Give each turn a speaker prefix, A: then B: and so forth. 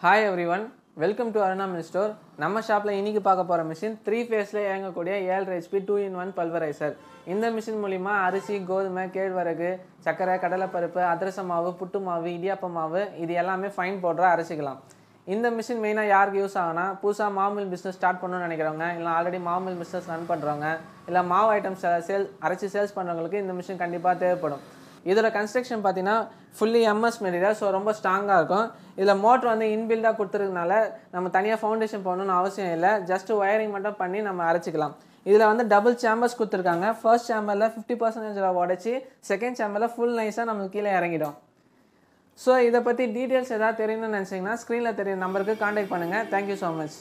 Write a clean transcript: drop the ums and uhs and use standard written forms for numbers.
A: Hi everyone, welcome to Aruna Mill Store. நம்ம ஷாப்ல இன்னைக்கு பார்க்க போற மிஷின் 3 ஃபேஸ்ல இயங்கக்கூடிய 7 HP 2-in-1 பல்வரைசர். இந்த மிஷின் மூலமா அரிசி, கோதுமை, கேழ்வரகு, சக்கரை, கடலைப்பருப்பு, அதிரச மாவு, புட்டு மாவு, இடியாப்ப மாவு இது எல்லாமே ஃபைன் பவுடரா அரைச்சிக்கலாம். இந்த மிஷின் மெயினா யாருக்கு யூஸ் ஆகும்னா புதுசா மாவுமில் பிசினஸ் ஸ்டார்ட் பண்ணணும்னு நினைக்கிறவங்க, இல்ல ஆல்ரெடி மாவுமில் பிசினஸ் ரன் பண்றவங்க, இல்ல மாவு ஐட்டம்ஸ் அரைச்சி சேல்ஸ் பண்றவங்களுக்கு இந்த மிஷின் கண்டிப்பா தேவைப்படும். இதோட கன்ஸ்ட்ரக்ஷன் பார்த்தீங்கன்னா ஃபுல்லி எம்எஸ் மெட்டீரியல், ஸோ ரொம்ப ஸ்ட்ராங்காக இருக்கும். இதில் மோட்டர் வந்து இன்பில்டாக கொடுத்துருக்கனால நம்ம தனியாக ஃபவுண்டேஷன் போடணும்னு அவசியம் இல்லை, ஜஸ்ட் ஒயரிங் மட்டும் பண்ணி நம்ம அரைச்சிக்கலாம். இதில் வந்து டபுள் சேம்பர்ஸ் கொடுத்துருக்காங்க. ஃபர்ஸ்ட் சேம்பரில் 50% உடச்சி செகண்ட் சேம்பரில் ஃபுல் நைஸாக நமக்கு கீழே இறங்கிடும். ஸோ இதை பற்றி டீட்டெயில்ஸ் ஏதாவது தெரியணும்னு நினச்சிங்கன்னா ஸ்க்ரீனில் தெரியுற நம்பருக்கு கான்டாக்ட் பண்ணுங்கள். Thank you so much.